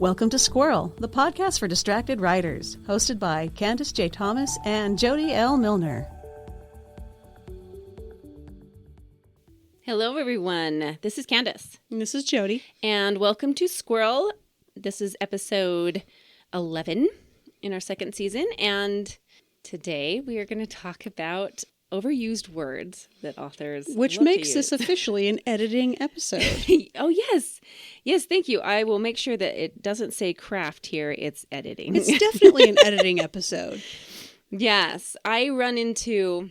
Welcome to Squirrel, the podcast for distracted writers, hosted by Candace J. Thomas and Jody L. Milner. Hello, everyone. This is Candace. And this is Jody. And welcome to Squirrel. This is episode 11 in our second season. And today we are going to talk about overused words that authors Which love makes to this use. officially an editing episode. Oh, yes. Yes, thank you. I will make sure that it doesn't say craft here. It's editing. It's definitely an editing episode. Yes. I run into...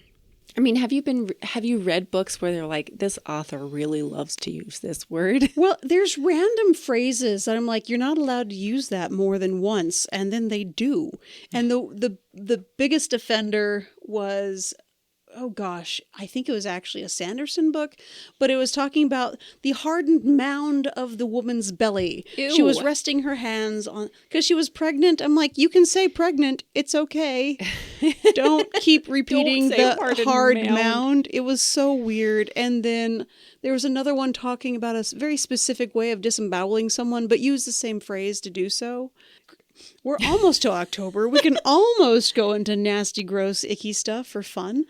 have you read books where they're like, this author really loves to use this word? Well, there's random phrases that I'm like, you're not allowed to use that more than once, and then they do. And the biggest offender was, oh gosh, I think it was actually a Sanderson book, but it was talking about the hardened mound of the woman's belly. Ew. She was resting her hands on, because she was pregnant. I'm like, you can say pregnant, it's okay. Don't keep repeating the hard mound. It was so weird. And then there was another one talking about a very specific way of disemboweling someone, but use the same phrase to do so. We're almost to October. We can almost go into nasty, gross, icky stuff for fun.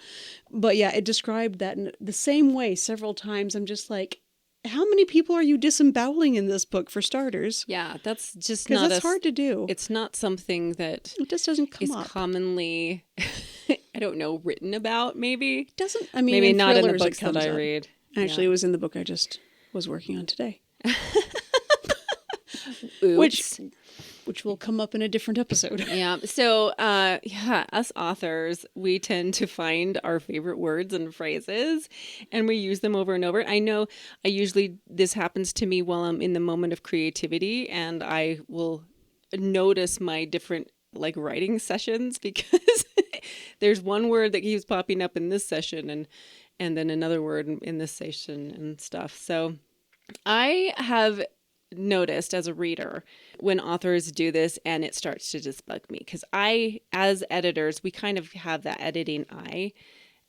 But yeah, it described that in the same way several times. I'm just like, how many people are you disemboweling in this book, for starters? Yeah, that's just because not... that's hard to do. It's not something that... It just doesn't come up. Commonly, I don't know, written about, maybe? It doesn't, maybe not in the books that I read. Actually, It was in the book I just was working on today. Oops. Which will come up in a different episode. Yeah. So, us authors, we tend to find our favorite words and phrases, and we use them over and over. I know this happens to me while I'm in the moment of creativity, and I will notice my different writing sessions because there's one word that keeps popping up in this session and then another word in this session and stuff. So I have noticed as a reader when authors do this and it starts to just bug me because as editors, we kind of have that editing eye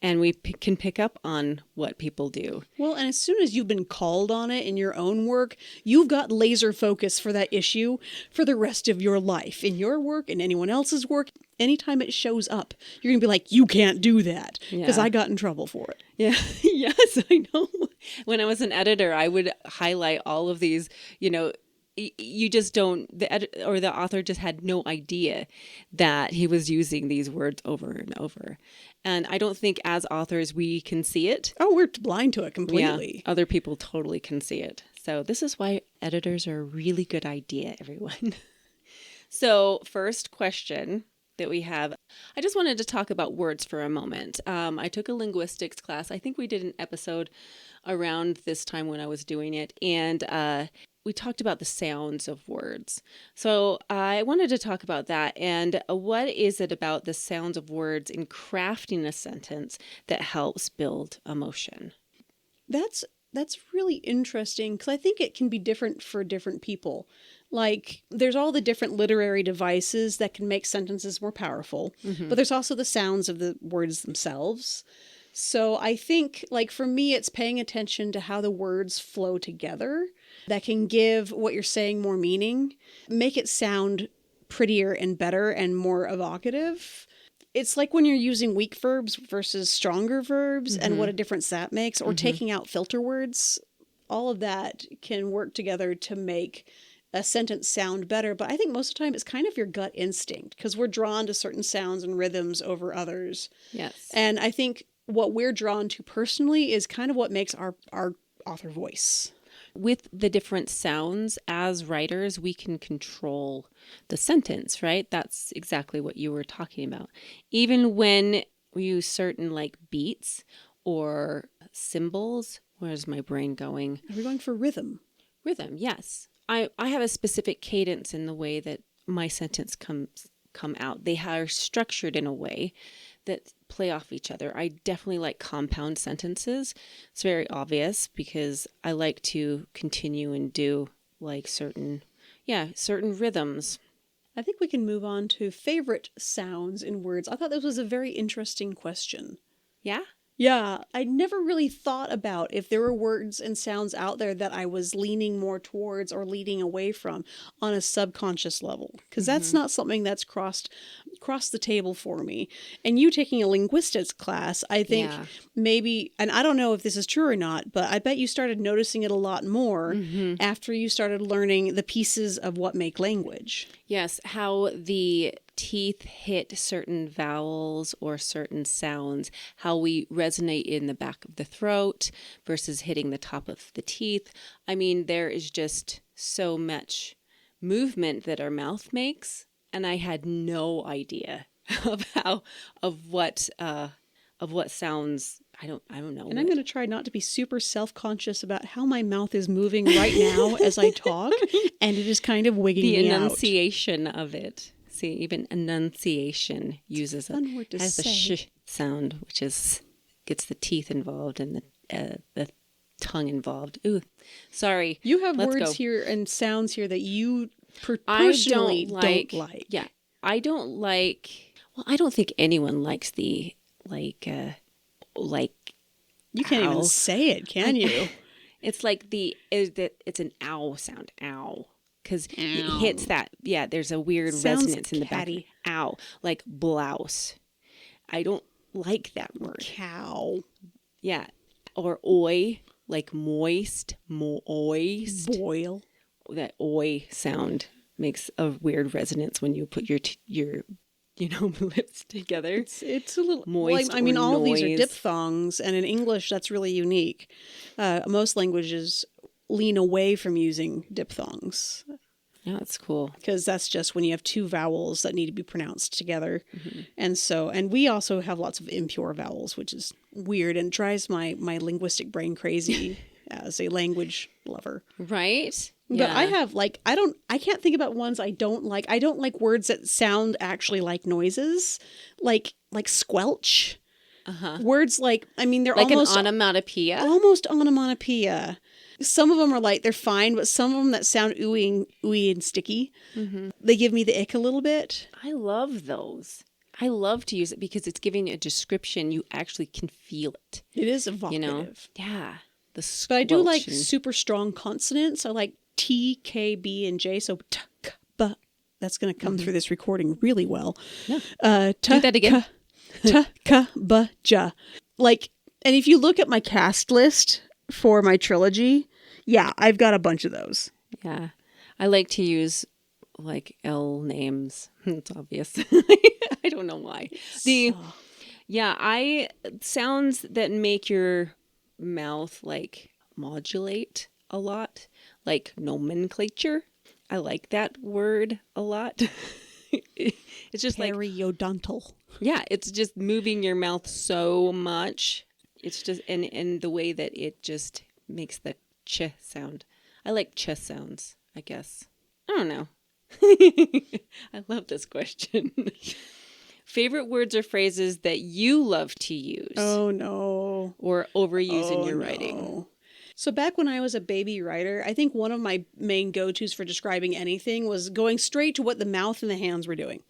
and we can pick up on what people do. Well, and as soon as you've been called on it in your own work, you've got laser focus for that issue for the rest of your life. In your work and anyone else's work, anytime it shows up, you're going to be like, you can't do that because I got in trouble for it. Yeah. Yes, I know. When I was an editor, I would highlight all of these, you just don't, the author just had no idea that he was using these words over and over. And I don't think as authors we can see it. Oh, we're blind to it completely. Yeah, other people totally can see it. So this is why editors are a really good idea, everyone. So first question that we have, I just wanted to talk about words for a moment. I took a linguistics class. I think we did an episode around this time when I was doing it. And we talked about the sounds of words. So I wanted to talk about that. And what is it about the sounds of words in crafting a sentence that helps build emotion? That's really interesting because I think it can be different for different people. Like, there's all the different literary devices that can make sentences more powerful, but there's also the sounds of the words themselves. So I think, for me, it's paying attention to how the words flow together that can give what you're saying more meaning, make it sound prettier and better and more evocative. It's like when you're using weak verbs versus stronger verbs and what a difference that makes, or taking out filter words. All of that can work together to make a sentence sound better. But I think most of the time it's kind of your gut instinct because we're drawn to certain sounds and rhythms over others. Yes. And I think what we're drawn to personally is kind of what makes our author voice. With the different sounds, as writers, we can control the sentence, right? That's exactly what you were talking about. Even when we use certain beats or symbols, where's my brain going? Are we going for rhythm? Rhythm, yes. I have a specific cadence in the way that my sentence come out. They are structured in a way that play off each other. I definitely like compound sentences. It's very obvious because I like to continue and do certain rhythms. I think we can move on to favorite sounds in words. I thought this was a very interesting question. Yeah? Yeah, I never really thought about if there were words and sounds out there that I was leaning more towards or leaning away from on a subconscious level, because that's not something that's crossed the table for me. And you taking a linguistics class, I think Yeah. maybe, and I don't know if this is true or not, but I bet you started noticing it a lot more after you started learning the pieces of what make language. Yes, how the teeth hit certain vowels or certain sounds, how we resonate in the back of the throat versus hitting the top of the teeth. I mean, there is just so much movement that our mouth makes, and I had no idea of what sounds. I don't know. And I'm going to try not to be super self-conscious about how my mouth is moving right now as I talk, and it is kind of wigging The me out. enunciation of it. See, even enunciation uses a Fun word to has the say. sh sound, which gets the teeth involved and the tongue involved. Ooh, sorry. You have Let's words go. here and sounds here that you I personally don't don't like. like. Yeah, I don't like. Well, I don't think anyone likes the like. You can't even ow. say it, can Like- you? It's like it's an ow sound. Ow. Because it Ow. hits that. Yeah, there's a weird Sounds resonance in the back. catty. Ow. Like blouse. I don't like that word. Cow. Yeah. Or oi. Like moist. Moist. Boil. That oi sound makes a weird resonance when you put your lips together. It's a little Moist I mean, or all of these are noise. diphthongs, and in English, that's really unique. Most languages lean away from using diphthongs Yeah, that's cool. because that's just when you have two vowels that need to be pronounced together. Mm-hmm. And we also have lots of impure vowels, which is weird and drives my linguistic brain crazy as a language lover. Right? But I have I can't think about ones I don't like. I don't like words that sound actually like noises, like squelch. Words like, I mean, they're like almost an onomatopoeia. almost onomatopoeia. Some of them are like, they're fine, but some of them that sound ooey and sticky, they give me the ick a little bit. I love those. I love to use it because it's giving a description. You actually can feel it. It is You evocative. know? Yeah. The But I do like squelch and- super strong consonants. I like T, K, B, and J. So t, k, b. That's going to come through this recording really well. Yeah. Do that again. T, k, b, j. Like, and if you look at my cast list for my trilogy, yeah, I've got a bunch of those. Yeah. I like to use like L names. It's obvious. I don't know why. I sounds that make your mouth like modulate a lot, like nomenclature. I like that word a lot. It's just like, Periodontal. yeah, it's just moving your mouth so much. It's just, and the way that it just makes the ch sound. I like ch sounds, I guess. I don't know. I love this question. Favorite words or phrases that you love to use Oh, no. or overuse in Oh, your no. writing? So back when I was a baby writer, I think one of my main go-tos for describing anything was going straight to what the mouth and the hands were doing.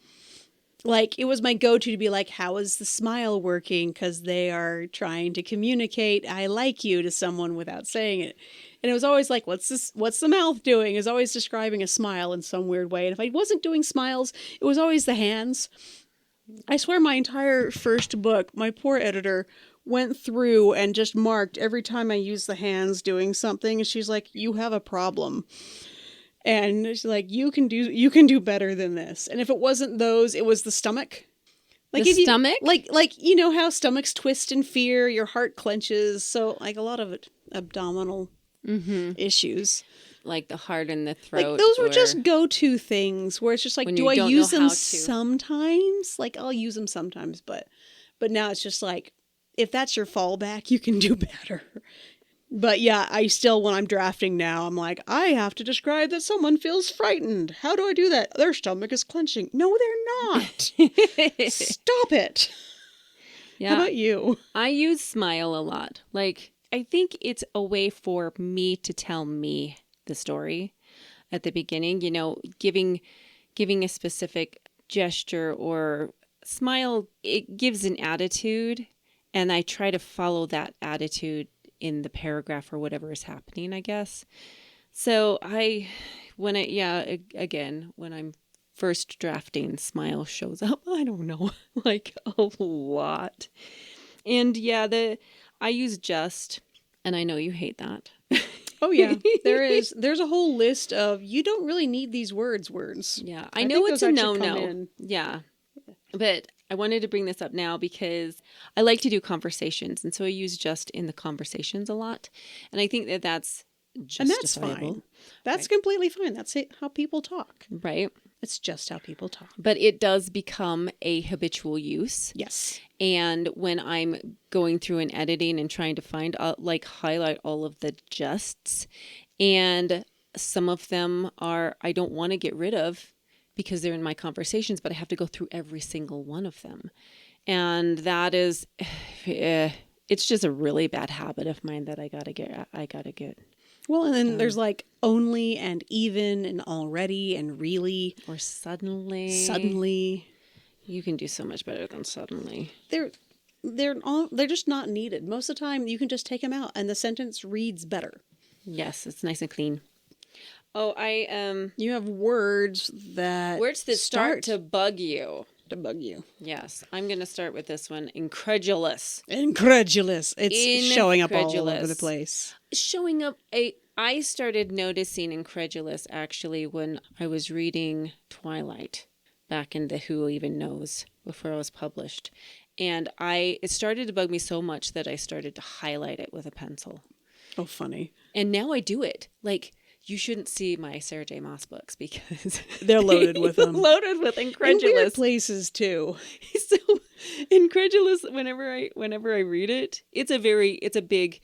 Like, it was my go-to to be like, how is the smile working? Because they are trying to communicate, I like you, to someone without saying it. And it was always like, what's the mouth doing? Is always describing a smile in some weird way. And if I wasn't doing smiles, it was always the hands. I swear my entire first book, my poor editor went through and just marked every time I used the hands doing something. And she's like, you have a problem. And she's like, you can do better than this. And if it wasn't those, it was the stomach. Like The if you- stomach? like you know how stomachs twist in fear, your heart clenches. So like a lot of it, abdominal issues. Like the heart in the throat. Like those were or- just go-to things where it's just like, When do you I don't use know them how to. sometimes? Like I'll use them sometimes, but now it's just like, if that's your fallback, you can do better. But yeah, I still, when I'm drafting now, I'm like, I have to describe that someone feels frightened. How do I do that? Their stomach is clenching. No, they're not. Stop it. Yeah. How about you? I use smile a lot. Like, I think it's a way for me to tell me the story at the beginning, you know, giving a specific gesture or smile, it gives an attitude And I try to follow that attitude in the paragraph or whatever is happening, I guess. So when I'm first drafting, smile shows up. I don't know, like a lot. And yeah, I use just, and I know you hate that. Oh yeah, there's a whole list of you don't really need these words. Yeah, I I know think it's those a actually come no-no. in. Yeah. But I wanted to bring this up now because I like to do conversations. And so I use just in the conversations a lot. And I think that that's And that's justifiable. fine. That's Right. completely fine. That's how people talk. Right. It's just how people talk. But it does become a habitual use. Yes. And when I'm going through and editing and trying to find, highlight all of the justs, and some of them I don't want to get rid of because they're in my conversations, but I have to go through every single one of them. And that is, it's just a really bad habit of mine that I gotta get. Well, and then there's like only and even and already and really. Or suddenly. Suddenly. You can do so much better than suddenly. They're just not needed. Most of the time you can just take them out and the sentence reads better. Yes, it's nice and clean. Oh, you have words that start to bug you. To bug you. Yes, I'm going to start with this one. Incredulous. It's showing up all over the place. I started noticing incredulous actually when I was reading Twilight back in the Who Even Knows before it was published. And it started to bug me so much that I started to highlight it with a pencil. Oh, funny. And now I do it. Like, you shouldn't see my Sarah J. Maas books because they're loaded with them. Loaded with incredulous. In weird places too. So incredulous, whenever I read it, it's a big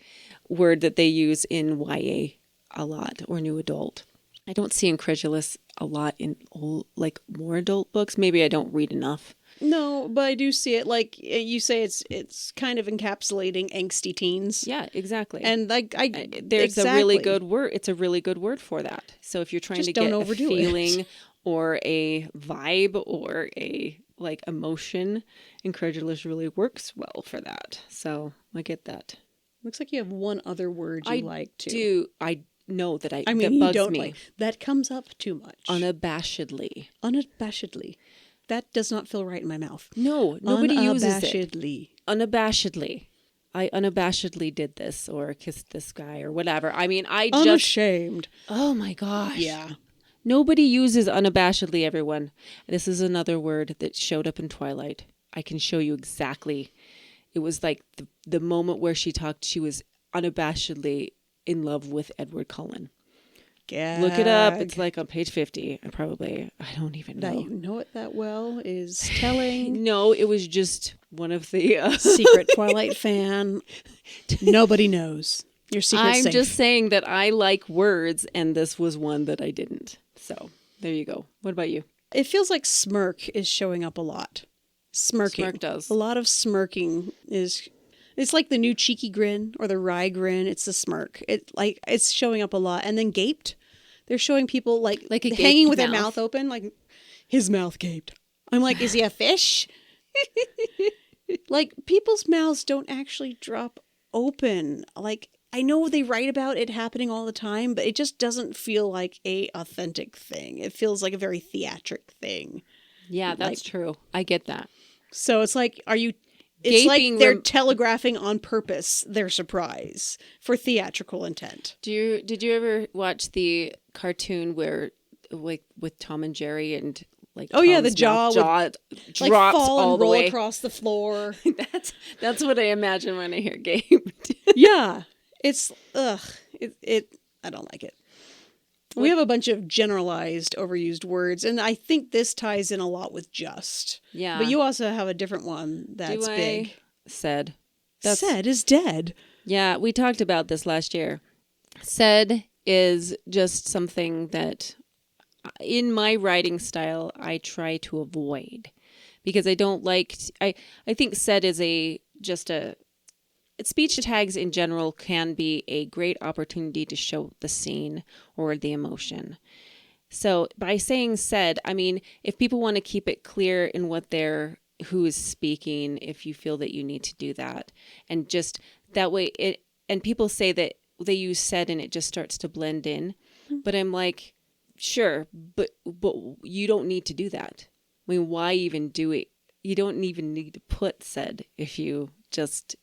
word that they use in YA a lot, or new adult. I don't see incredulous a lot in more adult books. Maybe I don't read enough. No, but I do see it. Like you say, it's kind of encapsulating angsty teens. Yeah, exactly. And there's a really good word. It's a really good word for that. So if you're trying to get a feeling or a vibe or a emotion, incredulous really works well for that. So I get that. Looks like you have one other word you like too. I know that I mean, that you bugs don't me. like that comes up too much. Unabashedly. That does not feel right in my mouth. No, nobody uses it. Unabashedly. I unabashedly did this or kissed this guy or whatever. I mean, Unashamed. Oh my gosh. Yeah. Nobody uses unabashedly, everyone. This is another word that showed up in Twilight. I can show you exactly. It was like the moment where she was unabashedly in love with Edward Cullen. Gag. Look it up. It's like on page 50. I don't even know. That you know it that well is telling. No, it was just one of the secret Twilight fan. Nobody knows. Your secret's safe. Just saying that I like words, and this was one that I didn't. So there you go. What about you? It feels like smirk is showing up a lot. Smirking. Smirk does. A lot of smirking is. It's like the new cheeky grin or the wry grin. It's the smirk. It's showing up a lot. And then gaped. They're showing people like hanging with their mouth open, like his mouth gaped. I'm like, is he a fish? Like people's mouths don't actually drop open. Like I know they write about it happening all the time, but it just doesn't feel like a authentic thing. It feels like a very theatric thing. Yeah, that's true. I get that. So it's like, it's like they're telegraphing on purpose their surprise for theatrical intent. Did you ever watch the cartoon where with Tom and Jerry and the jaw drops fall all and the roll way across the floor. That's what I imagine when I hear gaped. Yeah, it's I don't like it. We have a bunch of generalized, overused words, and I think this ties in a lot with just. Yeah. But you also have a different one that's big. Said. Said is dead. Yeah, we talked about this last year. Said is just something that, in my writing style, I try to avoid. Because I don't like... I think said is speech tags in general can be a great opportunity to show the scene or the emotion. So by saying said, I mean, if people want to keep it clear in what they're who is speaking if you feel that you need to do that. And just that way and people say that they use said and it just starts to blend in. But I'm like, sure, but you don't need to do that. I mean, why even do it? You don't even need to put said if you just,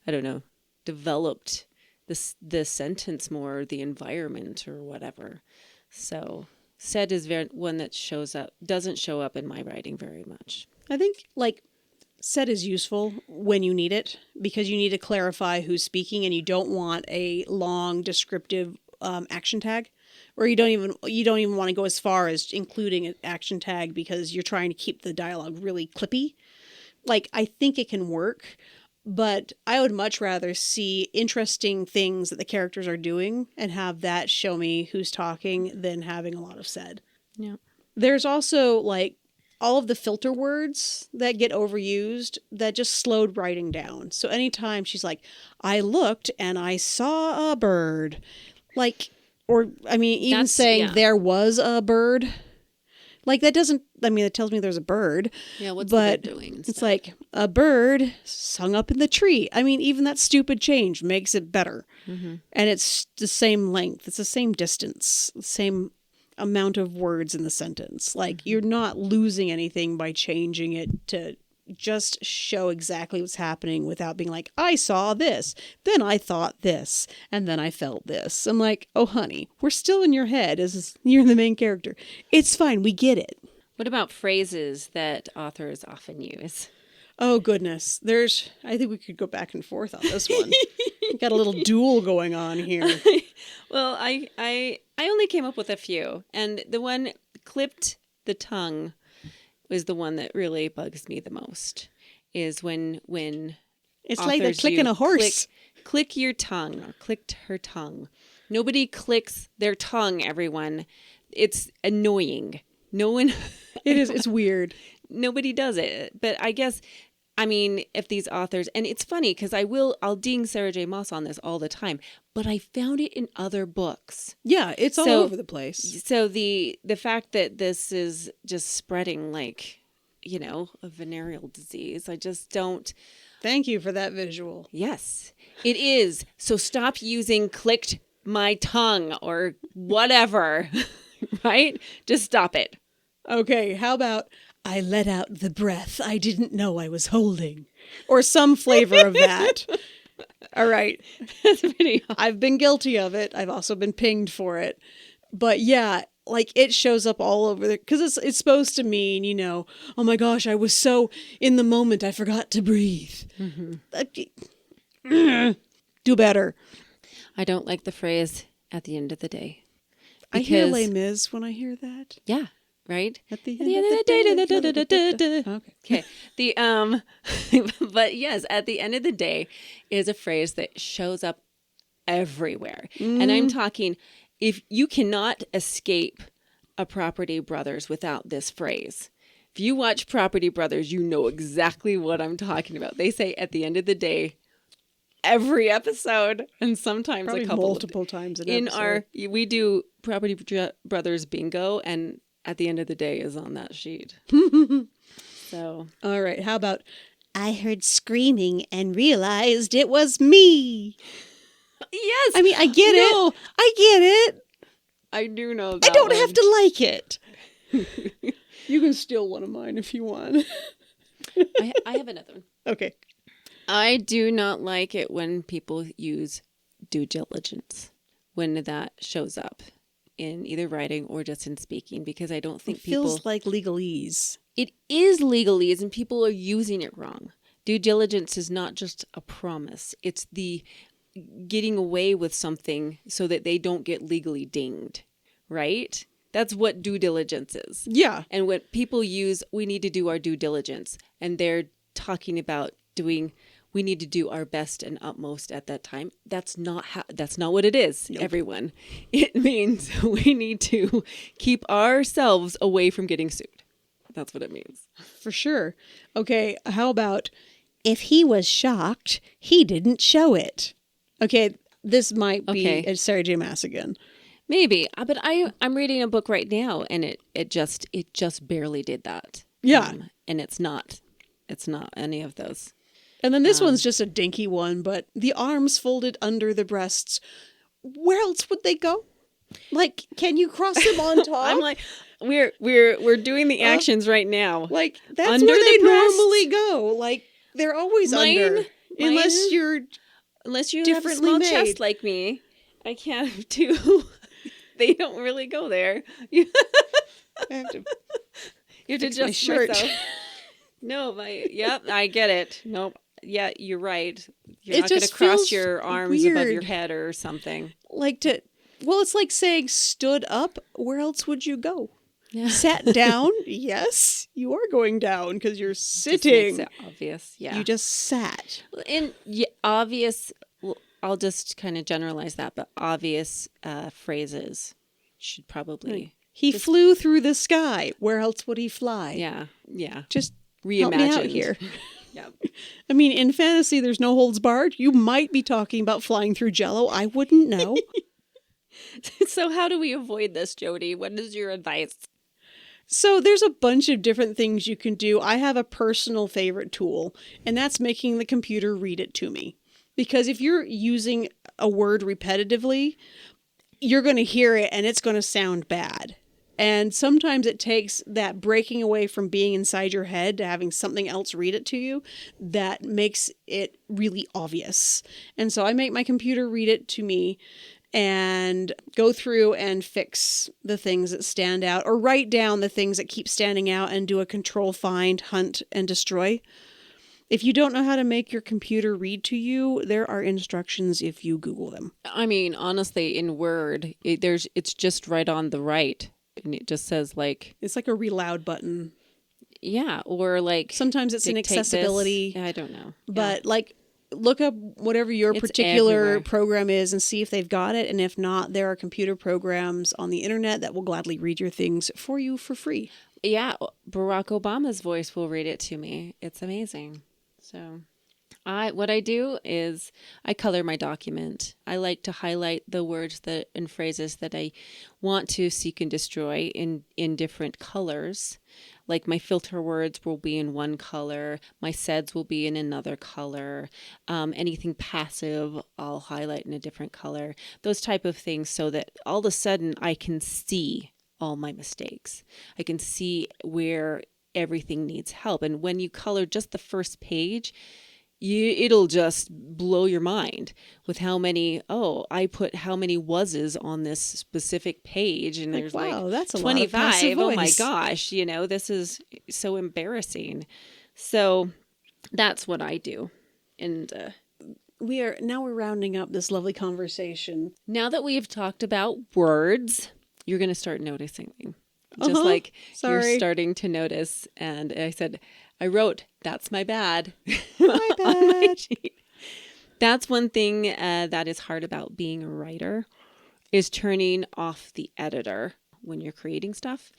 I don't know, developed the sentence more, or the environment or whatever. So said is one that doesn't show up in my writing very much. I think like said is useful when you need it because you need to clarify who's speaking and you don't want a long descriptive action tag, or you don't even want to go as far as including an action tag because you're trying to keep the dialogue really clippy. Like, I think it can work, but I would much rather see interesting things that the characters are doing and have that show me who's talking than having a lot of said. Yeah. There's also like all of the filter words that get overused that just slowed writing down. So anytime she's like, I looked and I saw a bird, like, or I mean, even That's, saying yeah. there was a bird, like that doesn't, I mean, it tells me there's a bird. Yeah, what's but the bird doing it's instead? like a bird sung up in the tree. I mean, even that stupid change makes it better. Mm-hmm. And it's the same length. It's the same distance, the same amount of words in the sentence. Like, you're not losing anything by changing it to just show exactly what's happening without being like, I saw this, then I thought this, and then I felt this. I'm like, oh, honey, we're still in your head as you're the main character. It's fine. We get it. What about phrases that authors often use? Oh, goodness. I think we could go back and forth on this one. Got a little duel going on here. Well, I only came up with a few, and the one clipped the tongue was the one that really bugs me the most. Is when It's like they're authors clicking use a horse. click your tongue or clicked her tongue. Nobody clicks their tongue, everyone. It's annoying. No one. It is. It's weird. Nobody does it. But I guess, I mean, if these authors, and it's funny because I'll ding Sarah J. Maas on this all the time, but I found it in other books. Yeah, it's all over the place. So the fact that this is just spreading like, a venereal disease, I just don't. Thank you for that visual. Yes, it is. So stop using clicked my tongue or whatever, right? Just stop it. Okay, how about I let out the breath I didn't know I was holding? Or some flavor of that. All right. That's pretty hard. I've been guilty of it. I've also been pinged for it. But yeah, like it shows up all over there because it's supposed to mean, oh my gosh, I was so in the moment I forgot to breathe. Mm-hmm. Do better. I don't like the phrase at the end of the day. I hear Les Mis when I hear that. Yeah. Right? At the end of the day. Okay. But yes, at the end of the day is a phrase that shows up everywhere. And I'm talking, if you cannot escape a Property Brothers without this phrase. If you watch Property Brothers, you know exactly what I'm talking about. They say at the end of the day, every episode, and sometimes probably a couple multiple times an episode. We do Property Brothers bingo, and at the end of the day is on that sheet. So, all right. How about I heard screaming and realized it was me? Yes. I mean, I get it. I get it. I do know that I don't one. have to like it. You can steal one of mine if you want. I have another one. Okay. I do not like it when people use due diligence, when that shows up in either writing or just in speaking, because I don't think it feels like legalese. It is legalese, and people are using it wrong. Due diligence is not just a promise. It's the getting away with something so that they don't get legally dinged, right? That's what due diligence is. Yeah. And when people use, we need to do our due diligence, and they're talking about we need to do our best and utmost at that time. That's not what it is, nope. Everyone. It means we need to keep ourselves away from getting sued. That's what it means. For sure. Okay, how about if he was shocked, he didn't show it? Okay, this might be a Sarah J. Maas again. Maybe, but I'm reading a book right now, and it just barely did that. Yeah. And it's not It's not any of those. And then this one's just a dinky one, but the arms folded under the breasts. Where else would they go? Like, can you cross them on top? I'm like, we're doing the actions right now. Like, that's Under where they the breasts? normally go. Like, they're always under. Unless you're Unless you have a differently small made. chest like me, I can't have two. They don't really go there. You I have to have to fix my adjust shirt. myself. No, yep, I get it. Nope. Yeah, you're right. You're It not going to just cross feels your arms above your weird. head or something. Well, it's like saying stood up. Where else would you go? Yeah. Sat down? Yes, you are going down because you're Just sitting. makes it obvious. Yeah. You just sat. And obvious, well, I'll just kind of generalize that, but obvious phrases should probably. He flew through the sky. Where else would he fly? Yeah. Yeah. Just Reimagined. help me out here. Yeah. I mean, in fantasy, there's no holds barred. You might be talking about flying through jello. I wouldn't know. So how do we avoid this, Jody? What is your advice? So there's a bunch of different things you can do. I have a personal favorite tool, and that's making the computer read it to me. Because if you're using a word repetitively, you're going to hear it and it's going to sound bad. And sometimes it takes that breaking away from being inside your head to having something else read it to you that makes it really obvious. And so I make my computer read it to me and go through and fix the things that stand out, or write down the things that keep standing out and do a control, find, hunt, and destroy. If you don't know how to make your computer read to you, there are instructions if you Google them. I mean, honestly, in Word, it's just right on the right. And it just says like, It's like a reloud button. yeah, or like Sometimes it's in dictate this. accessibility, I don't know. but like look up whatever your It's particular everywhere. program is and see if they've got it. And if not, there are computer programs on the internet that will gladly read your things for you for free. Yeah, Barack Obama's voice will read it to me. It's amazing. So what I do is I color my document. I like to highlight the words that and phrases that I want to seek and destroy in different colors. Like my filter words will be in one color. My seds will be in another color. Anything passive, I'll highlight in a different color. Those type of things so that all of a sudden I can see all my mistakes. I can see where everything needs help. And when you color just the first page, it'll just blow your mind with how many, I put how many was's on this specific page. And there's wow, that's a 25. lot of passive Oh my voice. gosh, this is so embarrassing. So that's what I do. And We're rounding up this lovely conversation. now that we've talked about words, you're going to start noticing them. Just Uh-huh. like Sorry. you're starting to notice. And I said, I wrote, that's my bad. My on my bad. sheet. That's one thing that is hard about being a writer is turning off the editor when you're creating stuff.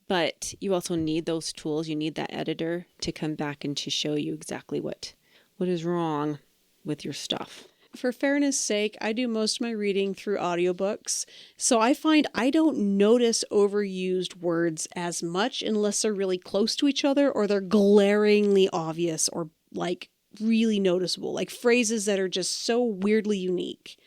But you also need those tools. You need that editor to come back and to show you exactly what is wrong with your stuff. For fairness sake, I do most of my reading through audiobooks, so I find I don't notice overused words as much unless they're really close to each other or they're glaringly obvious or like really noticeable, like phrases that are just so weirdly unique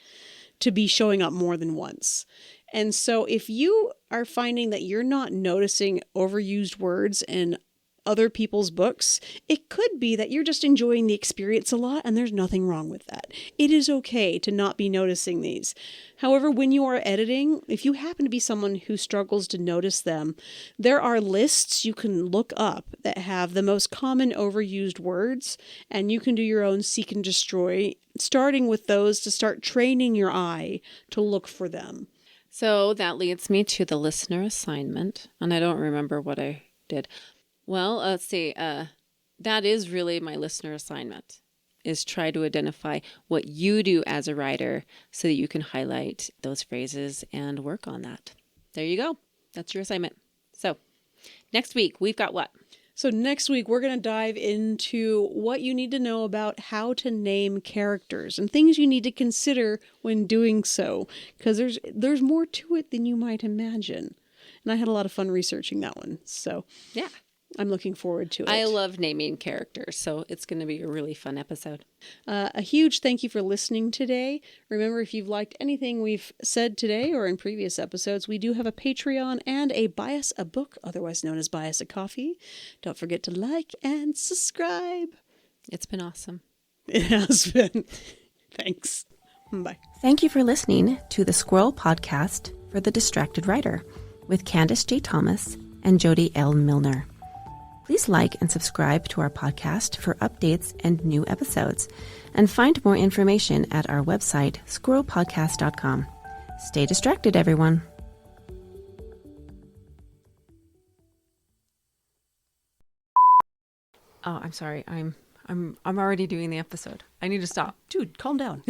to be showing up more than once. And so if you are finding that you're not noticing overused words in other people's books, it could be that you're just enjoying the experience a lot and there's nothing wrong with that. It is okay to not be noticing these. However, when you are editing, if you happen to be someone who struggles to notice them, there are lists you can look up that have the most common overused words, and you can do your own seek and destroy, starting with those to start training your eye to look for them. So that leads me to the listener assignment. And I don't remember what I did. Well, let's see. That is really my listener assignment, is try to identify what you do as a writer so that you can highlight those phrases and work on that. There you go. That's your assignment. So next week, we've got what? So next week, we're going to dive into what you need to know about how to name characters and things you need to consider when doing so, because there's more to it than you might imagine. And I had a lot of fun researching that one. So Yeah. I'm looking forward to it. I love naming characters, so it's going to be a really fun episode. A huge thank you for listening today. Remember, if you've liked anything we've said today or in previous episodes, we do have a Patreon and a Buy Us a Book, otherwise known as Buy Us a Coffee. Don't forget to like and subscribe. It's been awesome. It has been. Thanks. Bye. Thank you for listening to the Squirrel Podcast for the Distracted Writer with Candace J. Thomas and Jody L. Milner. Please like and subscribe to our podcast for updates and new episodes, and find more information at our website, squirrelpodcast.com. Stay distracted, everyone. Oh, I'm sorry. I'm already doing the episode. I need to stop. Dude, calm down.